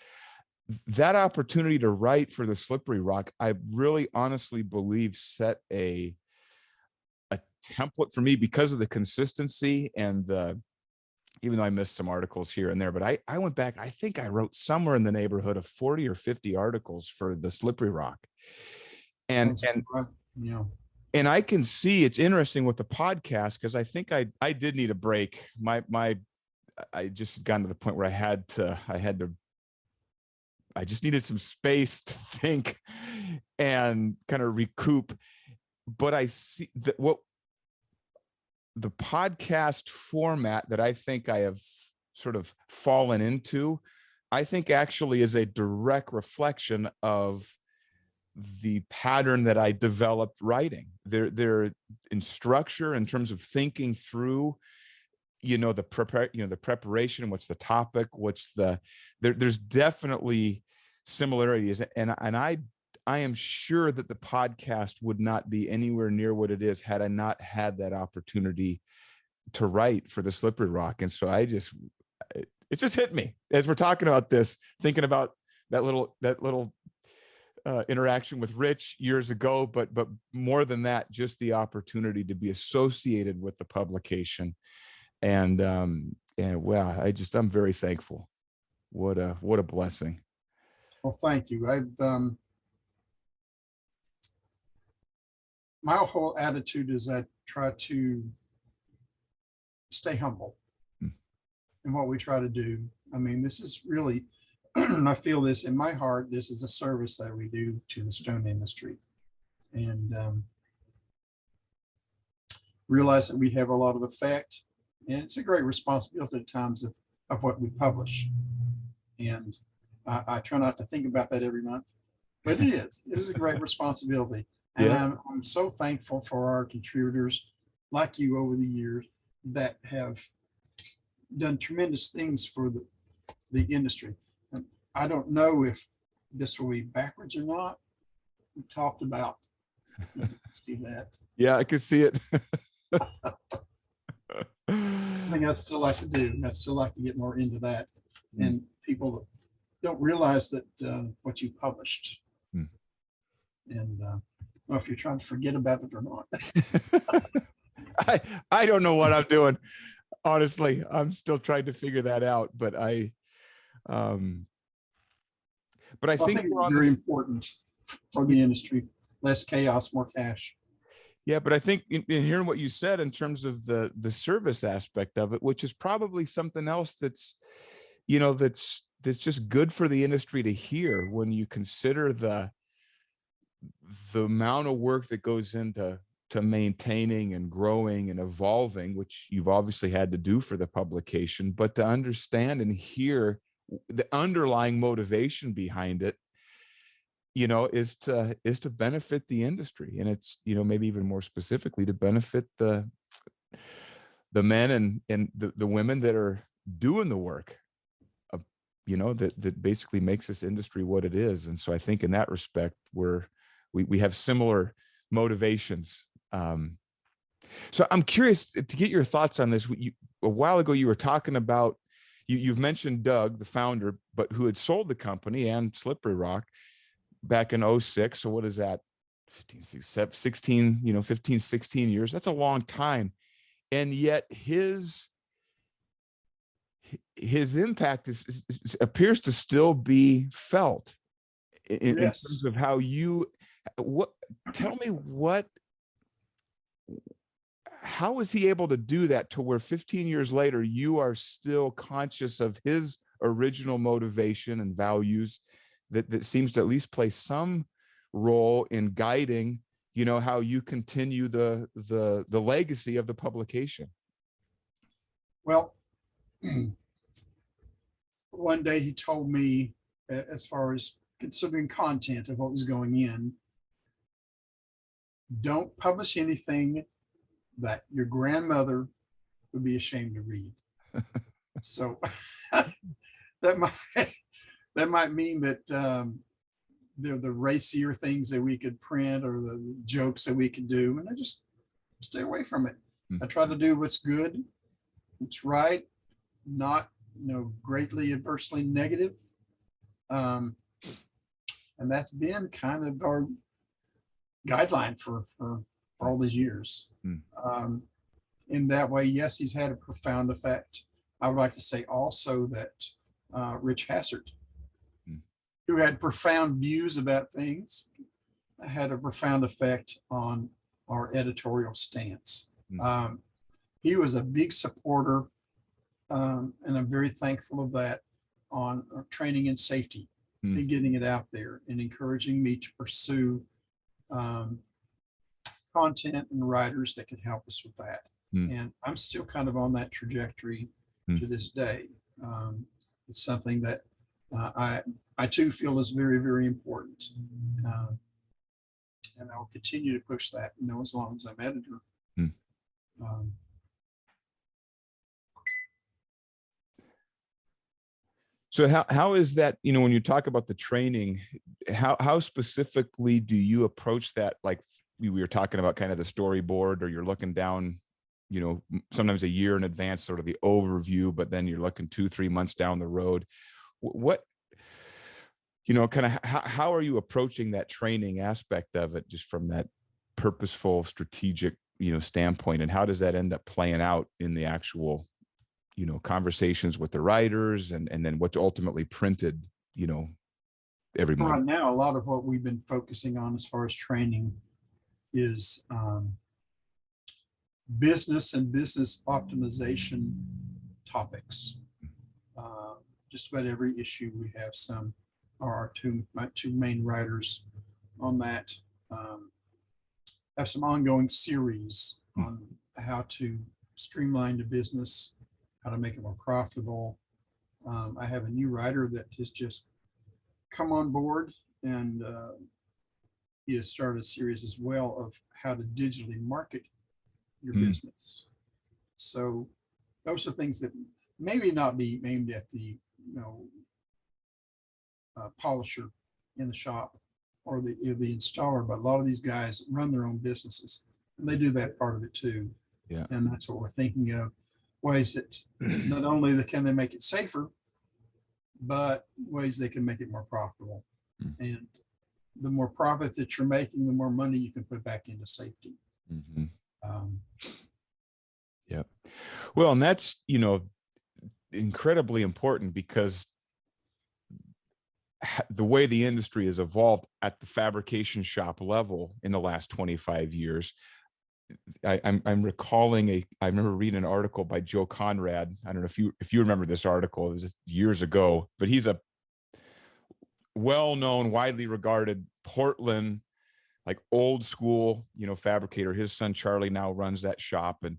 that opportunity to write for the Slippery Rock, I really honestly believe set a template for me because of the consistency and even though I missed some articles here and there, but I went back, I think I wrote somewhere in the neighborhood of 40 or 50 articles for the Slippery Rock. And I can see it's interesting with the podcast, because I think I did need a break. I just gotten to the point where I just needed some space to think and kind of recoup. But I see that what the podcast format that I think I have sort of fallen into, I think actually is a direct reflection of the pattern that I developed writing. They're in structure in terms of thinking through, the preparation, what's the topic, there's definitely similarities. And I am sure that the podcast would not be anywhere near what it is had I not had that opportunity to write for the Slippery Rock. And so it just hit me as we're talking about this, thinking about that little interaction with Rich years ago, but more than that, just the opportunity to be associated with the publication. And wow, I'm very thankful. What a blessing. Well, thank you. My whole attitude is I try to stay humble in what we try to do. I mean, this is really, I feel this in my heart, this is a service that we do to the stone industry. And realize that we have a lot of effect, and it's a great responsibility at times of what we publish. And I try not to think about that every month, but it is a great responsibility. And Yeah. I'm so thankful for our contributors like you over the years that have done tremendous things for the industry. And I don't know if this will be backwards or not. We talked about, you can see that. Yeah, I can see it. Thing I'd still like to do. I'd still like to get more into that. And people don't realize that what you published. Hmm. And well, if you're trying to forget about it or not. I don't know what I'm doing. Honestly, I'm still trying to figure that out. But I Well, I think think we're it's on very this. important for the industry. Less chaos, more cash. Yeah, but I think in hearing what you said in terms of the service aspect of it, which is probably something else that's, that's just good for the industry to hear when you consider the amount of work that goes into maintaining and growing and evolving, which you've obviously had to do for the publication, but to understand and hear the underlying motivation behind it, is to benefit the industry. And it's, maybe even more specifically to benefit the men and the women that are doing the work, that basically makes this industry what it is. And so I think in that respect, we have similar motivations. So I'm curious to get your thoughts on this. A while ago, you were talking about, you've mentioned Doug, the founder, but who had sold the company and Slippery Rock back in 2006. So what is that? 15, 16 years. That's a long time. And yet his impact appears to still be felt in Yes. terms of how tell me how is he able to do that to where 15 years later, you are still conscious of his original motivation and values that seems to at least play some role in guiding, how you continue the legacy of the publication? Well, one day he told me, as far as considering content of what was going in, don't publish anything that your grandmother would be ashamed to read. So that might mean that the racier things that we could print or the jokes that we could do, and I just stay away from it. I try to do what's good, what's right, not greatly adversely negative. And that's been kind of our guideline for all these years. In that way, yes, he's had a profound effect. I would like to say also that Rich Hassard, who had profound views about things, had a profound effect on our editorial stance. He was a big supporter, and I'm very thankful of that, on training and safety and getting it out there and encouraging me to pursue content and writers that could help us with that. And I'm still kind of on that trajectory to this day. It's something that I too feel is very, very important. And I will continue to push that, as long as I'm editor. So how is that, when you talk about the training, how specifically do you approach that? Like we were talking about kind of the storyboard, or you're looking down, sometimes a year in advance, sort of the overview, but then you're looking 2-3 months down the road. What, kind of how are you approaching that training aspect of it, just from that purposeful, strategic, standpoint, and how does that end up playing out in the actual, conversations with the writers and then what's ultimately printed, every month? Right now, a lot of what we've been focusing on as far as training is business and business optimization topics. just about every issue. We have some, or my two main writers on that. Have some ongoing series on how to streamline the business, how to make it more profitable. I have a new writer that has just come on board, and he has started a series as well of how to digitally market your business. So those are things that maybe not be aimed at the polisher in the shop or the installer, but a lot of these guys run their own businesses, and they do that part of it too. Yeah. And that's what we're thinking of, ways that not only can they make it safer, but ways they can make it more profitable. And the more profit that you're making, the more money you can put back into safety. Yep. Well, and that's, incredibly important, because the way the industry has evolved at the fabrication shop level in the last 25 years, I'm recalling I remember reading an article by Joe Conrad. I don't know if you remember this article. It was years ago, but he's a well-known, widely regarded Portland, like old school, fabricator. His son Charlie now runs that shop, and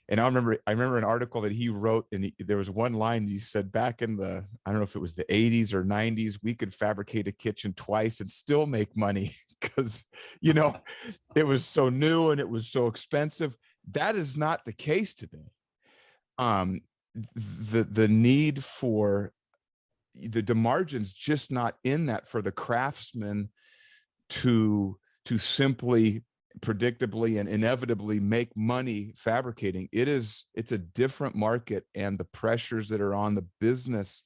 I remember an article that he wrote, and there was one line he said, back in I don't know if it was the 80s or 90s, we could fabricate a kitchen twice and still make money because, it was so new and it was so expensive. That is not the case today. The need for the margin's just not in that for the craftsman to simply, predictably and inevitably make money fabricating. It's a different market, and the pressures that are on the business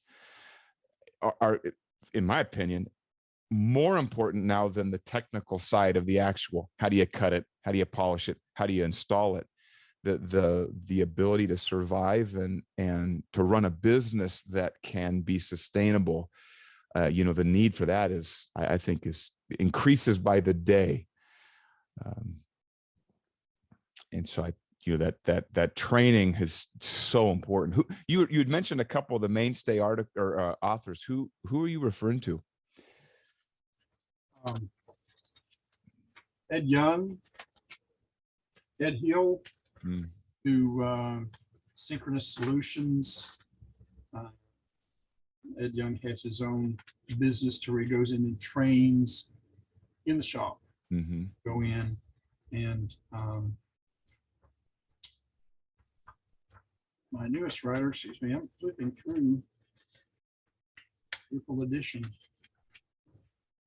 are, in my opinion, more important now than the technical side of the actual, how do you cut it, how do you polish it, how do you install it. The ability to survive and to run a business that can be sustainable, the need for that I think increases by the day. And so that training is so important. You'd mentioned a couple of the mainstay authors. Who are you referring to? Ed Young, Ed Hill, who Synchronous Solutions. Ed Young has his own business to where he goes in and trains in the shop. Go in and my newest writer, excuse me, I'm flipping through April edition.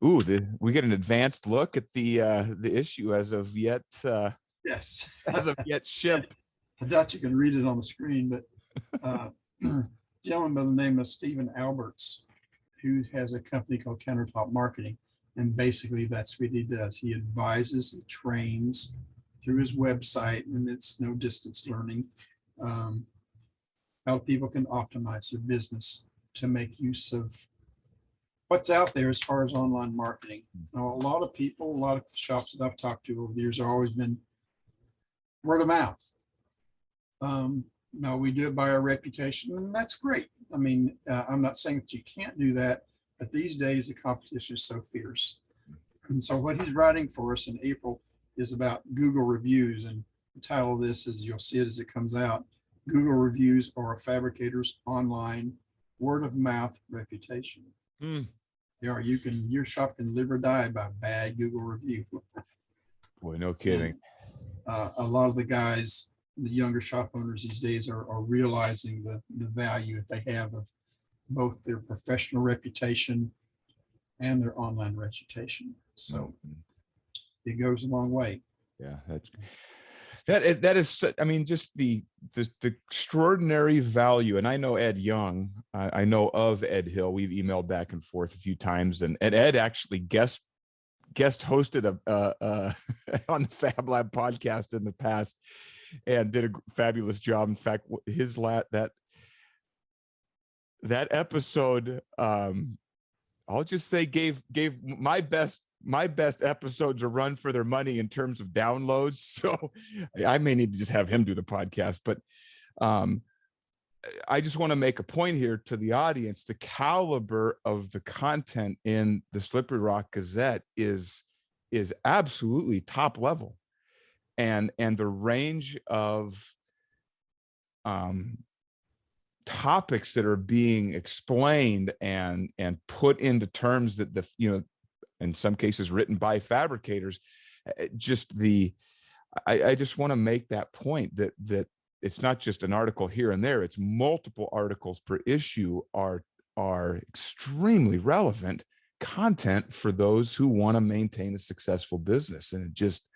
Ooh, we get an advanced look at the issue as of yet. Yes, as of yet shipped. I doubt you can read it on the screen, but gentleman by the name of Stephen Alberts, who has a company called Countertop Marketing. And basically that's what he does. He advises, he trains through his website, and it's no distance learning, how people can optimize their business to make use of what's out there as far as online marketing. Now, a lot of people, a lot of shops that I've talked to over the years have always been word of mouth. Now we do it by our reputation, and that's great. I mean, I'm not saying that you can't do that, but these days the competition is so fierce. And so what he's writing for us in April is about Google reviews. And the title of this is, you'll see it as it comes out, Google reviews are a fabricator's online word of mouth reputation. Your shop can live or die by a bad Google review. Boy, no kidding. And, a lot of the guys, the younger shop owners these days are realizing the value that they have of both their professional reputation and their online reputation. So it goes a long way. Yeah, that is, I mean, just the extraordinary value. And I know Ed Young, I know of Ed Hill. We've emailed back and forth a few times, and Ed actually guest hosted on the Fab Lab podcast in the past and did a fabulous job. In fact, his that episode, I'll just say gave my best episodes a run for their money in terms of downloads. So I may need to just have him do the podcast, but I just want to make a point here to the audience. The caliber of the content in the Slippery Rock Gazette is absolutely top level, and the range of topics that are being explained and put into terms that in some cases written by fabricators. I just want to make that point that it's not just an article here and there, it's multiple articles per issue are extremely relevant content for those who want to maintain a successful business. And it just,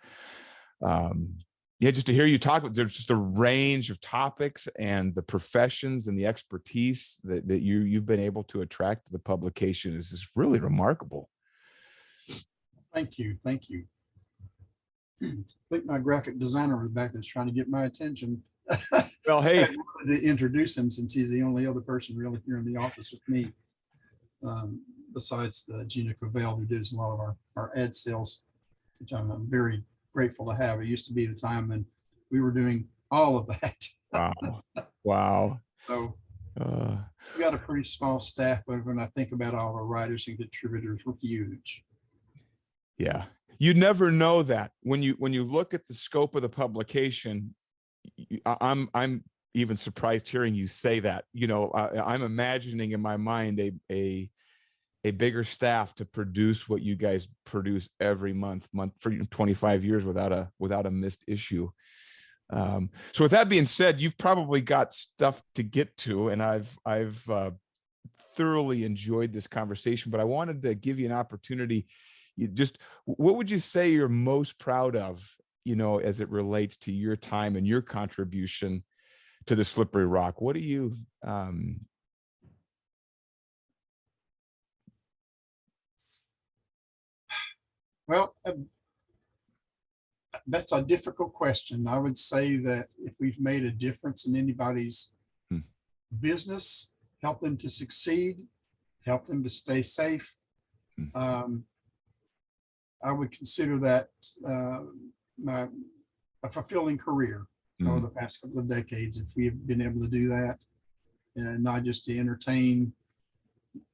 just to hear you talk, there's just a range of topics and the professions and the expertise that you've been able to attract to the publication is just really remarkable. Thank you. Thank you. I think my graphic designer was back that's trying to get my attention. Well, hey, I wanted to introduce him since he's the only other person really here in the office with me, besides Gina Covell, who does a lot of our ad sales, which I'm very grateful to have. It used to be the time when we were doing all of that. Wow. So we got a pretty small staff, but when I think about all the writers and contributors, we're huge. Yeah. You never know that when you look at the scope of the publication. I'm even surprised hearing you say that. I'm imagining in my mind a bigger staff to produce what you guys produce every month for 25 years without a missed issue. So with that being said, you've probably got stuff to get to, and I've thoroughly enjoyed this conversation, but I wanted to give you an opportunity. What would you say you're most proud of, as it relates to your time and your contribution to the Slippery Rock? What do you, Well, that's a difficult question. I would say that if we've made a difference in anybody's business, help them to succeed, help them to stay safe, I would consider that a fulfilling career over the past couple of decades, if we have been able to do that, and not just to entertain,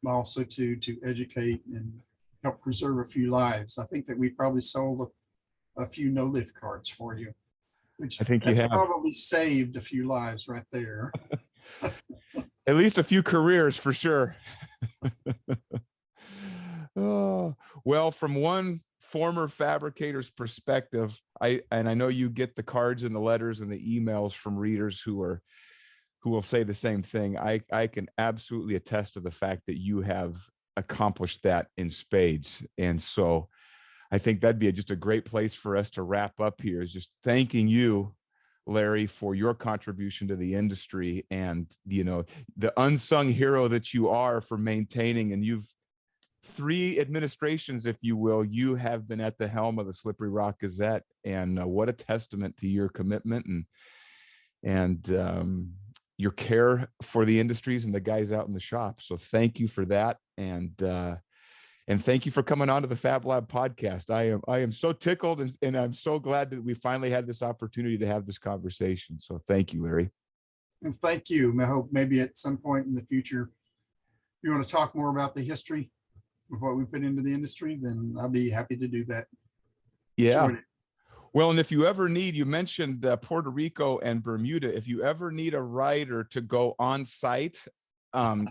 but also to educate and help preserve a few lives. I think that we probably sold a few no lift cards for you, which I think you have probably saved a few lives right there. At least a few careers for sure. Oh, well, from one former fabricator's perspective, I know you get the cards and the letters and the emails from readers who will say the same thing. I can absolutely attest to the fact that you have accomplished that in spades. And so I think that'd be just a great place for us to wrap up here, is just thanking you, Larry, for your contribution to the industry and, the unsung hero that you are for maintaining, and you've 3 administrations, if you will, you have been at the helm of the Slippery Rock Gazette, and what a testament to your commitment and your care for the industries and the guys out in the shop. So thank you for that. And thank you for coming on to the Fab Lab podcast. I am so tickled, and I'm so glad that we finally had this opportunity to have this conversation. So thank you, Larry. And thank you. I hope maybe at some point in the future, if you want to talk more about the history of what we put into the industry, then I'll be happy to do that. Yeah. Well, and if you ever need, you mentioned Puerto Rico and Bermuda. If you ever need a writer to go on site,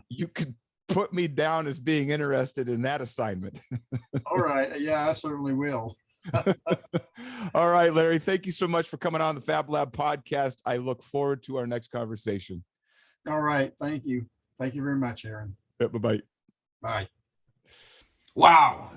you could put me down as being interested in that assignment. All right. Yeah, I certainly will. All right, Larry, thank you so much for coming on the Fab Lab podcast. I look forward to our next conversation. All right. Thank you. Thank you very much, Aaron. Bye-bye. Bye. Wow.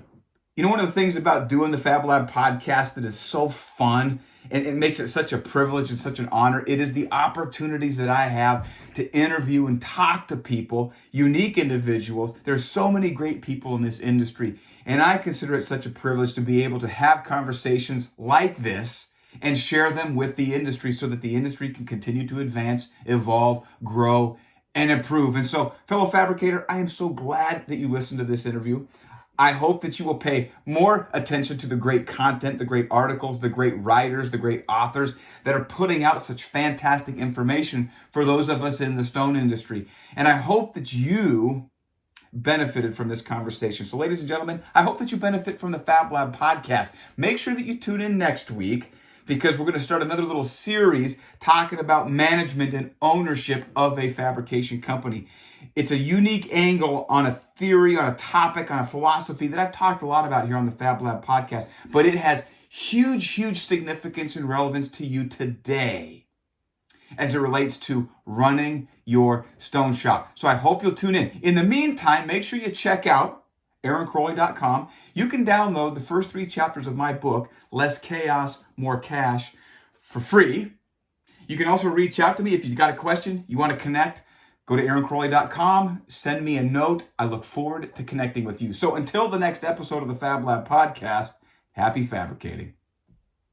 One of the things about doing the Fab Lab podcast that is so fun and it makes it such a privilege and such an honor, it is the opportunities that I have to interview and talk to people, unique individuals. There's so many great people in this industry, and I consider it such a privilege to be able to have conversations like this and share them with the industry so that the industry can continue to advance, evolve, grow, and improve. And so, fellow fabricator, I am so glad that you listened to this interview. I hope that you will pay more attention to the great content, the great articles, the great writers, the great authors that are putting out such fantastic information for those of us in the stone industry. And I hope that you benefited from this conversation. So ladies and gentlemen, I hope that you benefit from the Fab Lab podcast. Make sure that you tune in next week, because we're going to start another little series talking about management and ownership of a fabrication company. It's a unique angle on a theory, on a topic, on a philosophy that I've talked a lot about here on the Fab Lab podcast, but it has huge significance and relevance to you today as it relates to running your stone shop. So I hope you'll tune in. In the meantime, make sure you check out AaronCrowley.com. You can download the first 3 chapters of my book, Less Chaos, More Cash, for free. You can also reach out to me if you've got a question, you want to connect. Go to AaronCrowley.com, send me a note. I look forward to connecting with you. So until the next episode of the Fab Lab podcast, happy fabricating.